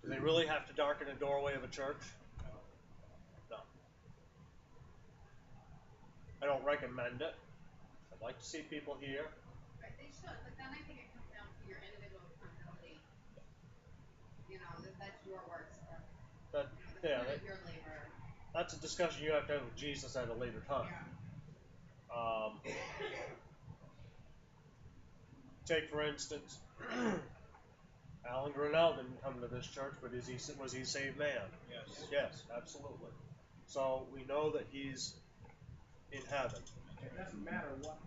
do they really have to darken a doorway of a church? No. I don't recommend it. I'd like to see people here. Right, they should, but then I think it comes down to your individual accountability. That's your work, sir. That, The yeah, fruit of your labor. that's a discussion you have to have with Jesus at a later time. Yeah. Take for instance, Alan Grinnell didn't come to this church, but was he a saved man? Yes. Yes, absolutely. So we know that he's in heaven. It doesn't matter what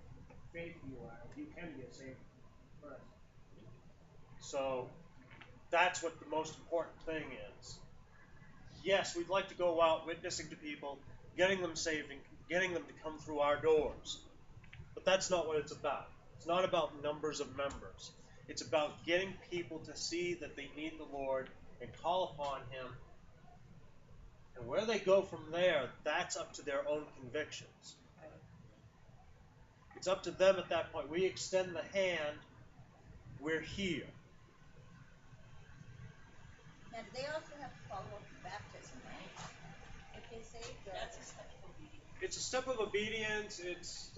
faith you are, you can be a saved person. So that's what the most important thing is. Yes, we'd like to go out witnessing to people, getting them saved, and getting them to come through our doors. But that's not what it's about. It's not about numbers of members. It's about getting people to see that they need the Lord and call upon Him. And where they go from there, that's up to their own convictions. It's up to them at that point. We extend the hand. We're here. And they also have to follow up with baptism, right? If they saved, That's a step of obedience. It's a step of obedience. It's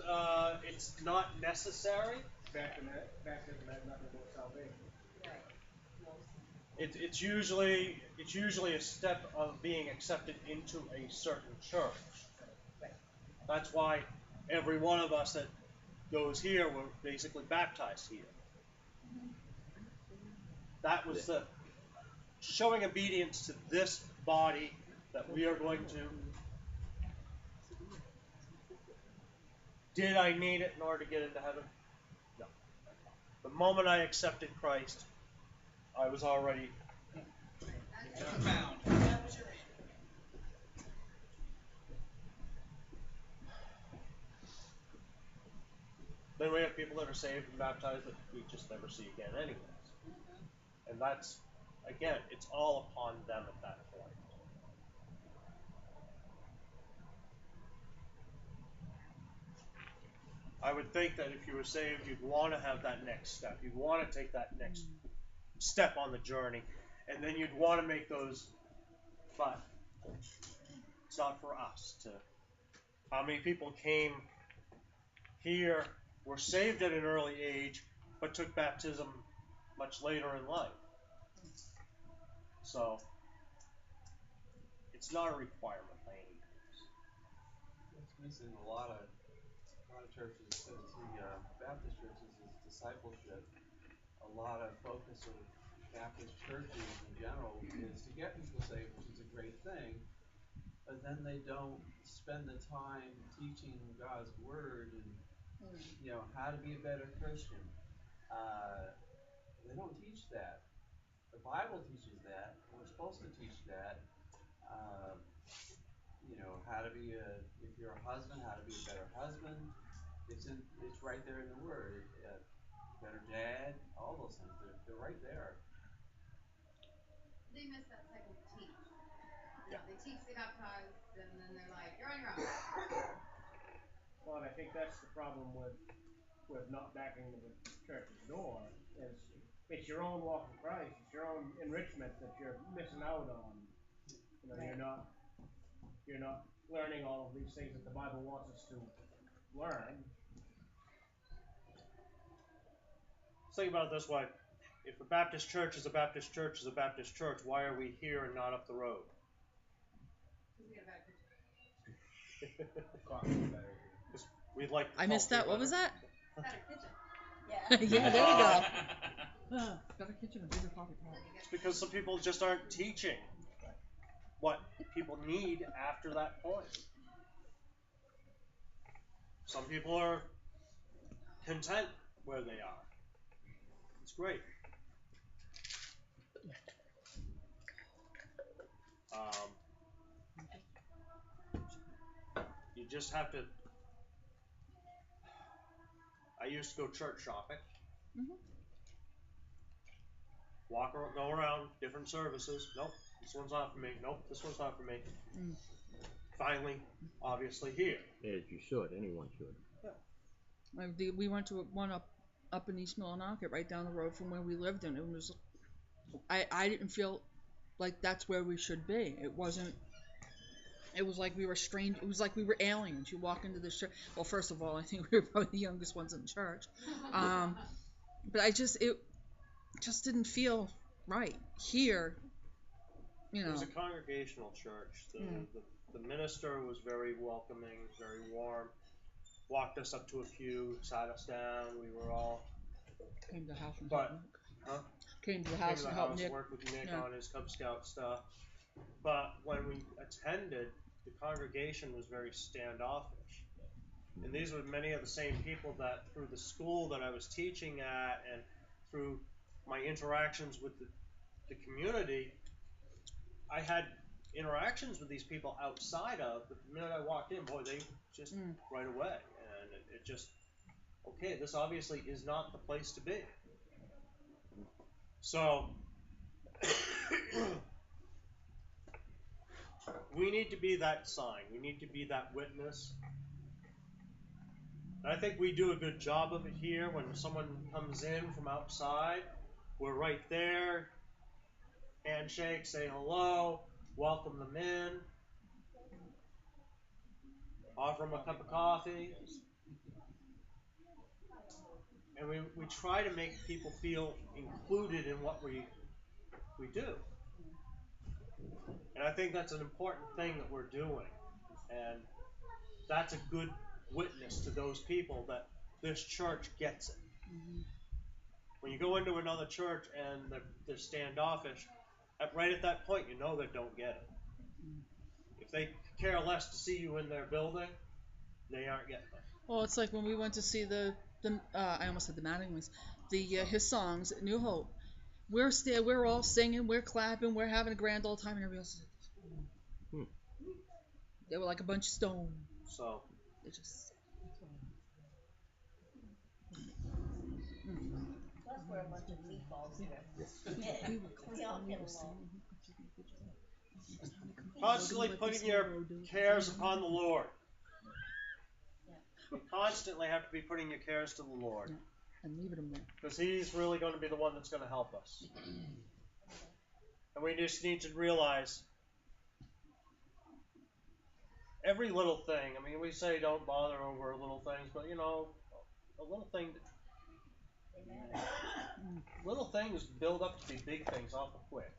not necessary. Baptism has nothing to do with salvation. right. It's usually a step of being accepted into a certain church. Right. That's why every one of us that goes here were basically baptized here. That was the showing obedience to this body that we are going to. Did I need it in order to get into heaven? No. The moment I accepted Christ, I was already bound. That was your end. Then we have people that are saved and baptized that we just never see again anyways. And that's, again, it's all upon them at that point. I would think that if you were saved, you'd want to have that next step. You'd want to take that next step on the journey. And then you'd want to make those, but it's not for us to. How many people came here, were saved at an early age, but took baptism much later in life? So, it's not a requirement by any means. What's missing in a lot of churches, especially Baptist churches, is discipleship. A lot of focus of Baptist churches in general is to get people saved, which is a great thing, but then they don't spend the time teaching God's word and how to be a better Christian. They don't teach that. The Bible teaches that. We're supposed to teach that. How to be if you're a husband, how to be a better husband. It's right there in the Word. Better dad, all those things. They're right there. They miss that second teach. They teach, they baptize, and then they're like, you're on your own. Well, and I think that's the problem with not backing the church's door is it's your own walk with Christ, it's your own enrichment that you're missing out on. Right. You're not learning all of these things that the Bible wants us to learn. Think about it this way. If a Baptist church is a Baptist church is a Baptist church, why are we here and not up the road? Because we got a bad kitchen. We'd like I missed that. What was that? Better kitchen. Yeah. Yeah, there you go. Better kitchen and bigger coffee pot. It's because some people just aren't teaching what people need after that point. Some people are content where they are. It's great. You just have to. I used to go church shopping. Mm-hmm. Go around different services. Nope, this one's not for me. Nope, this one's not for me. Mm. Finally, obviously here. As you should, anyone should. We went to one up in East Millinocket, right down the road from where we lived, and it was. I didn't feel like that's where we should be. It wasn't. It was like we were strange. It was like we were aliens. You walk into the church. Well, first of all, I think we were probably the youngest ones in church. But it just didn't feel right here. It was a congregational church. The minister was very welcoming, very warm. Walked us up to a pew, sat us down. We were all came to the house and came to the house and worked with Nick on his Cub Scout stuff. But when we attended, the congregation was very standoffish. And these were many of the same people that through the school that I was teaching at and through my interactions with the community, I had interactions with these people outside of, but the minute I walked in, boy, they just right away. And it just, okay, this obviously is not the place to be. So, we need to be that sign. We need to be that witness. And I think we do a good job of it here. When someone comes in from outside, we're right there. Handshake, say hello, welcome them in, offer them a cup of coffee. And we try to make people feel included in what we do. And I think that's an important thing that we're doing. And that's a good witness to those people that this church gets it. Mm-hmm. When you go into another church and they're standoffish, right at that point you know they don't get it. If they care less to see you in their building, they aren't getting it. Well, it's like when we went to see I almost said the Mattingly's, the his songs, New Hope. We're all singing, we're clapping, we're having a grand old time, and everybody else. Hmm. They were like a bunch of stones. So They just. Plus, we're a bunch of meatballs here. We all get along. constantly putting your cares upon the Lord. You constantly have to be putting your cares to the Lord. And leave it in there. Because He's really going to be the one that's going to help us. And we just need to realize every little thing. I mean, we say don't bother over little things, but you know, a little thing. Little things build up to be big things awful quick.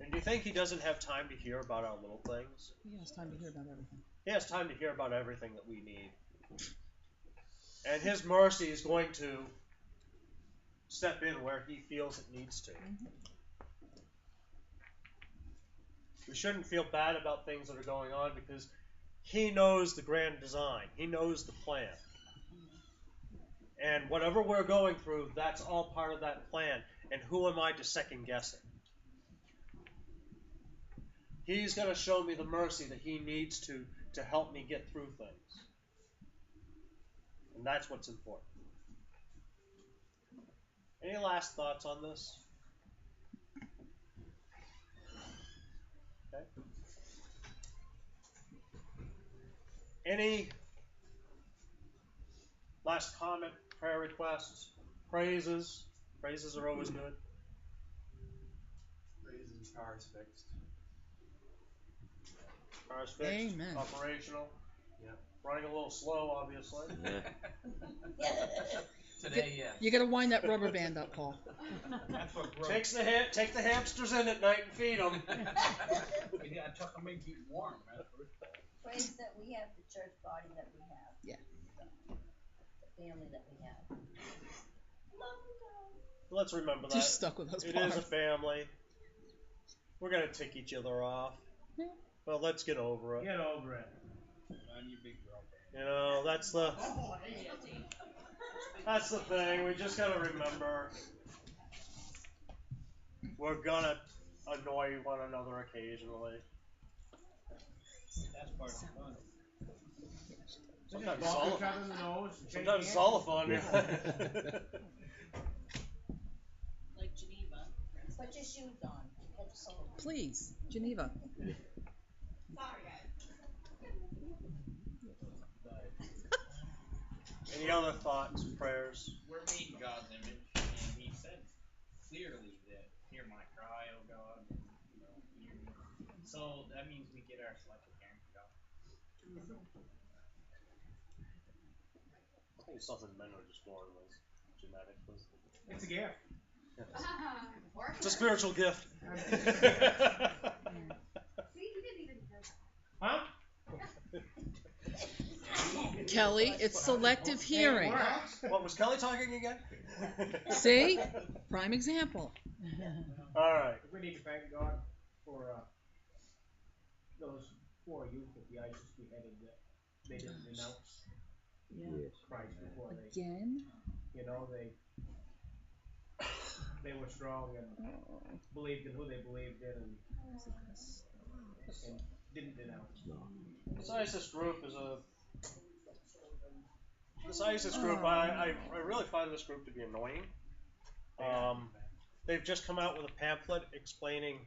And do you think He doesn't have time to hear about our little things? He has time to hear about everything. He has time to hear about everything that we need. And His mercy is going to step in where He feels it needs to. We shouldn't feel bad about things that are going on because He knows the grand design. He knows the plan. And whatever we're going through, that's all part of that plan. And who am I to second guess it? He's going to show me the mercy that He needs to help me get through things. And that's what's important. Any last thoughts on this? Okay. Any last comment, prayer requests, praises? Praises are always good. Praises, cars fixed. Cars fixed. Amen. Operational. Yep. Running a little slow, obviously. Today, yes. You gotta wind that rubber band up, Paul. That's what broke. Take the hamsters in at night and feed them. You gotta tuck them in, keep warm. That's first of all. Praise that we have the church body that we have. Yeah. The family that we have. Love you guys. Let's remember that. Just stuck with those It parts. is a family. We're going to tick each other off. Yeah. Well, let's get over it. Get over it. On you big girl. You know, that's the thing. We just got to remember we're going to annoy one another occasionally. That's part of the fun. Sometimes Just it's all bump each other in the nose and shake sometimes it's hands. all the fun. Like Geneva. Put your shoes on. Put the soul. Please, Geneva. Sorry, guys. Any other thoughts, prayers? We're made in God's image, and He said clearly that, "Hear my cry, O God," and hear me. So that means we get our selected hearing from God. I think it's something men are just born with, genetically. It's a gift. It's a spiritual gift. See, you didn't even know that. Huh? Kelly, it's selective hearing. What was Kelly talking again? See? Prime example. All right. We need to thank God for those 4 youth at the ISIS beheaded that they didn't denounce Yes. Christ before they, Again? you know, they were strong and believed in who they believed in and didn't denounce. No. This ISIS group is This ISIS group, I really find this group to be annoying. They've just come out with a pamphlet explaining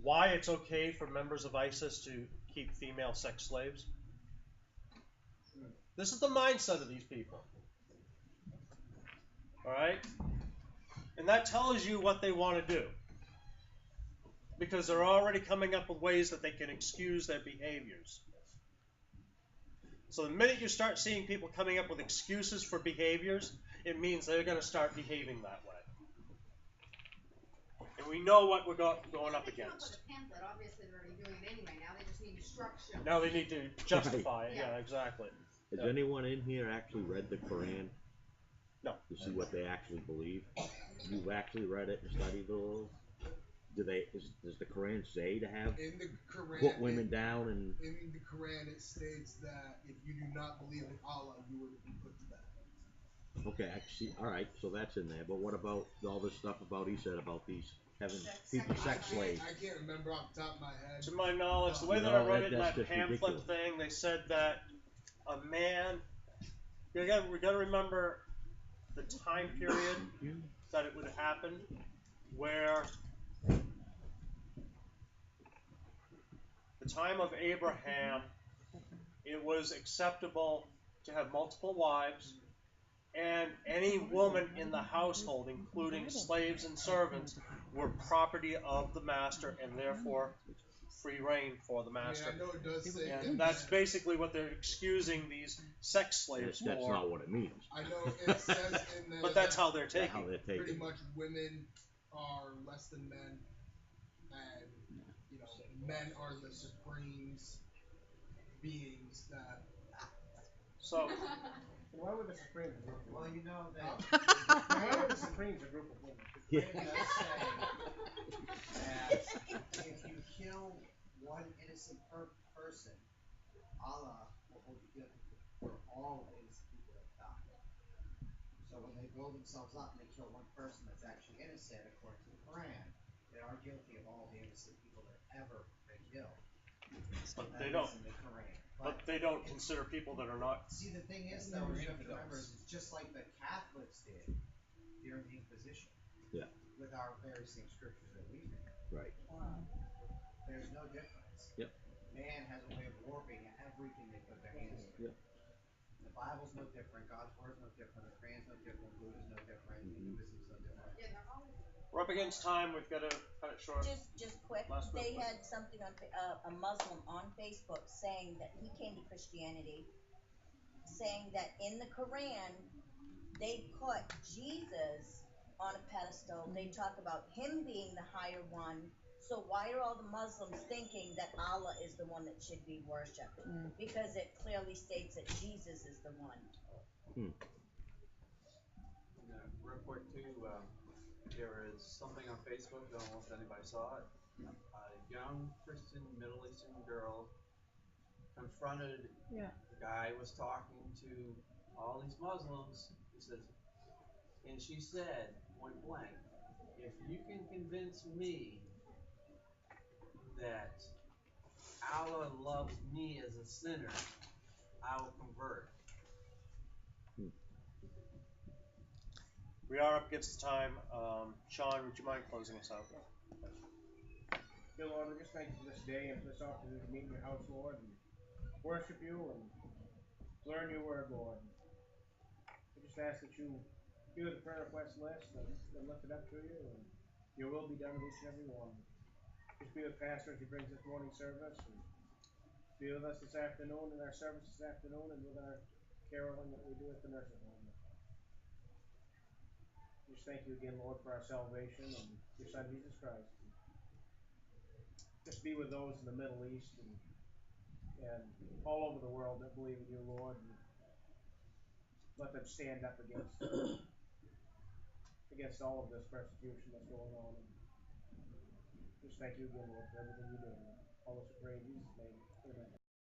why it's okay for members of ISIS to keep female sex slaves. This is the mindset of these people. Alright? And that tells you what they want to do. Because they're already coming up with ways that they can excuse their behaviors. So the minute you start seeing people coming up with excuses for behaviors, it means they're going to start behaving that way. And we know what we're going up against. The pamphlet, obviously they're already doing it anyway. Now they just need instruction. Now they need to justify it. Yeah, exactly. Has anyone in here actually read the Quran? No. To see what they actually believe? You've actually read it and studied the laws? Does the Quran say to have In the Quran, put women down and in the Quran, it states that if you do not believe in Allah, you will be put to death. Okay, I see. All right, so that's in there. But what about all this stuff about he said about these having people sex slaves? I can't remember off the top of my head. To my knowledge, the way You that know, I read it in that's that just pamphlet ridiculous. thing, they said that a man. Again, we got to remember the time period that it would have happened, where the time of Abraham, it was acceptable to have multiple wives, and any woman in the household, including slaves and servants, were property of the master and therefore free reign for the master. I know it does say And that's basically what they're excusing these sex slaves That's for. not what it means. I know it says in there But that's how they're taking. How they're taking. pretty much women are less than men, and men are the supreme beings that. So. Why would the Supremes a group of Well, women? you know that. Why would the Supremes a group of women? It does say that if you kill one innocent person, Allah will hold you guilty for all of the innocent people that died. So when they blow themselves up and they kill one person that's actually innocent, according to the Quran, they are guilty of all the innocent people that ever been killed. But that they don't. In the Quran. But they don't consider people that are not. See, the thing is, though, you have to remember, it's just like the Catholics did during the Inquisition. Yeah. With our very same scriptures that we read. Right. There's no difference. Yep. Man has a way of warping everything they put their hands to. Yep. The Bible's no different. God's word's no different. The Quran's no different. Buddha's no different. Hinduism's no different. Yeah, they're always. We're up against time. We've got to cut it short. Just quick. They had something on a Muslim on Facebook saying that he came to Christianity, saying that in the Quran they put Jesus on a pedestal. They talk about him being the higher one. So why are all the Muslims thinking that Allah is the one that should be worshipped? Because it clearly states that Jesus is the one. Real quick too, there is something on Facebook, I don't know if anybody saw it. A young Christian Middle Eastern girl confronted the guy was talking to all these Muslims. He says, and she said, point blank, if you can convince me that Allah loves me as a sinner, I will convert. We are up against the time. Sean, would you mind closing us out? Dear Lord, we just thank you for this day and for this opportunity to meet in your house, Lord, and worship you and learn your word, Lord. We just ask that you be with the prayer request list and lift it up to you, and your will be done with each and every one. Just be with Pastor as he brings this morning service, and be with us this afternoon in our service this afternoon, and with our caroling that we do at the nursing home. Just thank you again, Lord, for our salvation and your Son, Jesus Christ. Just be with those in the Middle East and all over the world that believe in you, Lord, and let them stand up against all of this persecution that's going on. And just thank you again, Lord, for everything you do. All this we pray in Jesus' name. Amen.